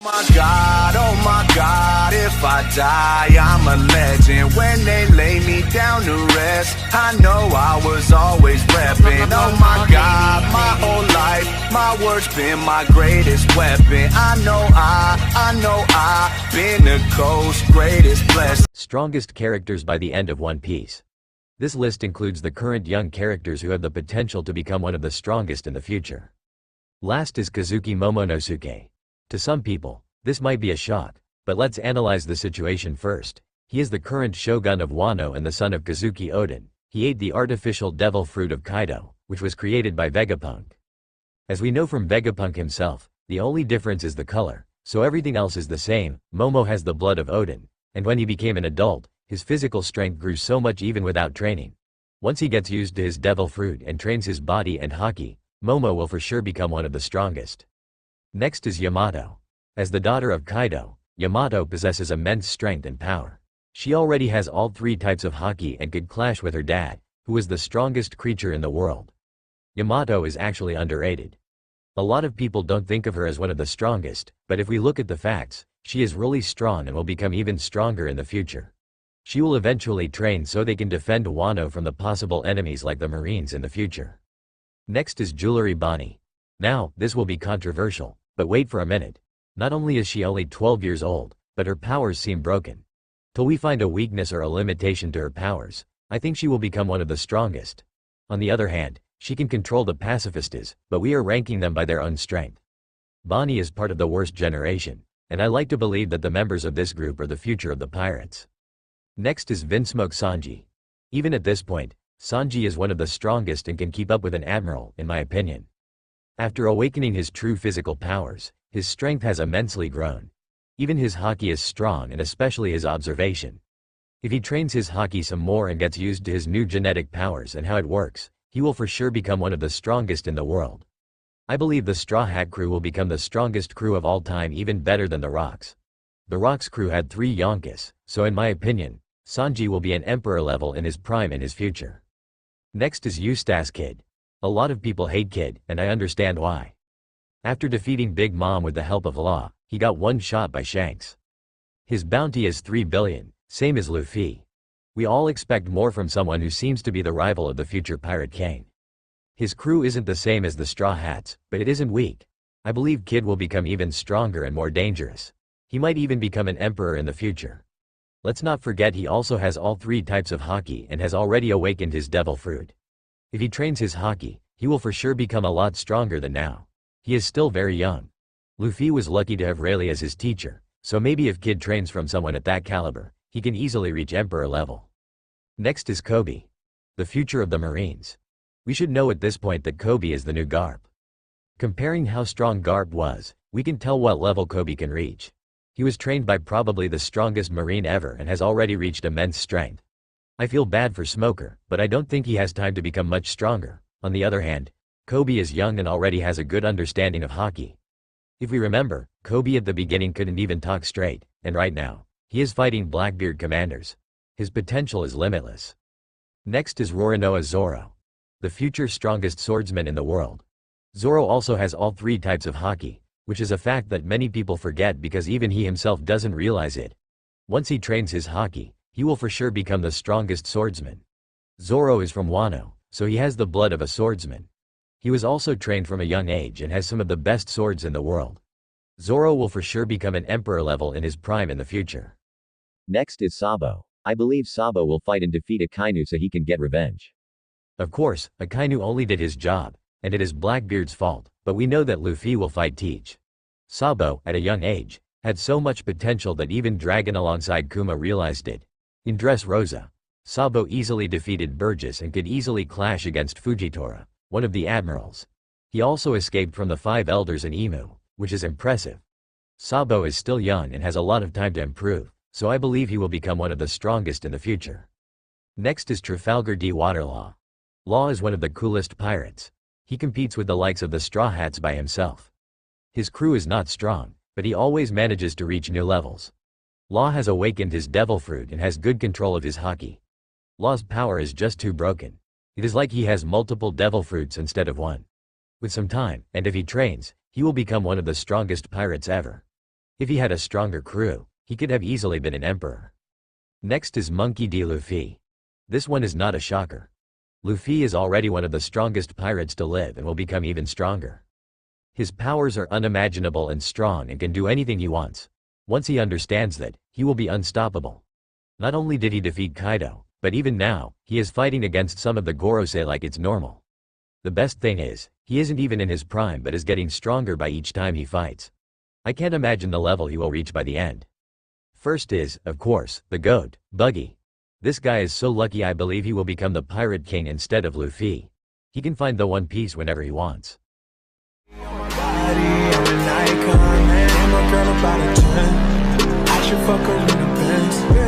Oh my God, if I die, I'm a legend. When they lay me down to rest, I know I was always repping. Oh my God, my whole life, my words been my greatest weapon. I know I've been the coast's greatest blessing. Strongest characters by the end of One Piece. This list includes the current young characters who have the potential to become one of the strongest in the future. Last is Kazuki Momonosuke. To some people, this might be a shock, but let's analyze the situation first. He is the current shogun of Wano and the son of Kazuki Oden. He ate the artificial devil fruit of Kaido, which was created by Vegapunk. As we know from Vegapunk himself, the only difference is the color, so everything else is the same. Momo has the blood of Oden, and when he became an adult, his physical strength grew so much even without training. Once he gets used to his devil fruit and trains his body and haki, Momo will for sure become one of the strongest. Next is Yamato. As the daughter of Kaido, Yamato possesses immense strength and power. She already has all three types of haki and could clash with her dad, who is the strongest creature in the world. Yamato is actually underrated. A lot of people don't think of her as one of the strongest, but if we look at the facts, she is really strong and will become even stronger in the future. She will eventually train so they can defend Wano from the possible enemies like the Marines in the future. Next is Jewelry Bonnie. Now, this will be controversial, but wait for a minute. Not only is she only 12 years old, but her powers seem broken. Till we find a weakness or a limitation to her powers, I think she will become one of the strongest. On the other hand, she can control the pacifistas, but we are ranking them by their own strength. Bonnie is part of the worst generation, and I like to believe that the members of this group are the future of the pirates. Next is Vinsmoke Sanji. Even at this point, Sanji is one of the strongest and can keep up with an admiral, in my opinion. After awakening his true physical powers, his strength has immensely grown. Even his haki is strong and especially his observation. If he trains his haki some more and gets used to his new genetic powers and how it works, he will for sure become one of the strongest in the world. I believe the Straw Hat crew will become the strongest crew of all time, even better than the Rocks. The Rocks crew had 3 Yonkas, so in my opinion, Sanji will be an emperor level in his prime in his future. Next is Eustace Kid. A lot of people hate Kid, and I understand why. After defeating Big Mom with the help of Law, he got one shot by Shanks. His bounty is 3 billion, same as Luffy. We all expect more from someone who seems to be the rival of the future Pirate King. His crew isn't the same as the Straw Hats, but it isn't weak. I believe Kid will become even stronger and more dangerous. He might even become an emperor in the future. Let's not forget he also has all 3 types of haki and has already awakened his devil fruit. If he trains his haki, he will for sure become a lot stronger than now. He is still very young. Luffy was lucky to have Rayleigh as his teacher, so maybe if Kid trains from someone at that caliber, he can easily reach emperor level. Next is Koby, the future of the Marines. We should know at this point that Koby is the new Garp. Comparing how strong Garp was, we can tell what level Koby can reach. He was trained by probably the strongest Marine ever and has already reached immense strength. I feel bad for Smoker, but I don't think he has time to become much stronger. On the other hand, Koby is young and already has a good understanding of haki. If we remember, Koby at the beginning couldn't even talk straight, and right now, he is fighting Blackbeard commanders. His potential is limitless. Next is Roronoa Zoro, the future strongest swordsman in the world. Zoro also has all 3 types of haki, which is a fact that many people forget because even he himself doesn't realize it. Once he trains his haki, he will for sure become the strongest swordsman. Zoro is from Wano, so he has the blood of a swordsman. He was also trained from a young age and has some of the best swords in the world. Zoro will for sure become an emperor level in his prime in the future. Next is Sabo. I believe Sabo will fight and defeat Akainu so he can get revenge. Of course, Akainu only did his job, and it is Blackbeard's fault, but we know that Luffy will fight Teach. Sabo, at a young age, had so much potential that even Dragon alongside Kuma realized it. In Dressrosa, Sabo easily defeated Burgess and could easily clash against Fujitora, one of the admirals. He also escaped from the 5 elders in Imu, which is impressive. Sabo is still young and has a lot of time to improve, so I believe he will become one of the strongest in the future. Next is Trafalgar D. Waterlaw. Law is one of the coolest pirates. He competes with the likes of the Straw Hats by himself. His crew is not strong, but he always manages to reach new levels. Law has awakened his devil fruit and has good control of his haki. Law's power is just too broken. It is like he has multiple devil fruits instead of one. With some time, and if he trains, he will become one of the strongest pirates ever. If he had a stronger crew, he could have easily been an emperor. Next is Monkey D. Luffy. This one is not a shocker. Luffy is already one of the strongest pirates to live and will become even stronger. His powers are unimaginable and strong and can do anything he wants. Once he understands that, he will be unstoppable. Not only did he defeat Kaido, but even now, he is fighting against some of the Gorosei like it's normal. The best thing is, he isn't even in his prime but is getting stronger by each time he fights. I can't imagine the level he will reach by the end. First is, of course, the GOAT, Buggy. This guy is so lucky I believe he will become the Pirate King instead of Luffy. He can find the One Piece whenever he wants. I should fuck her in the Benz.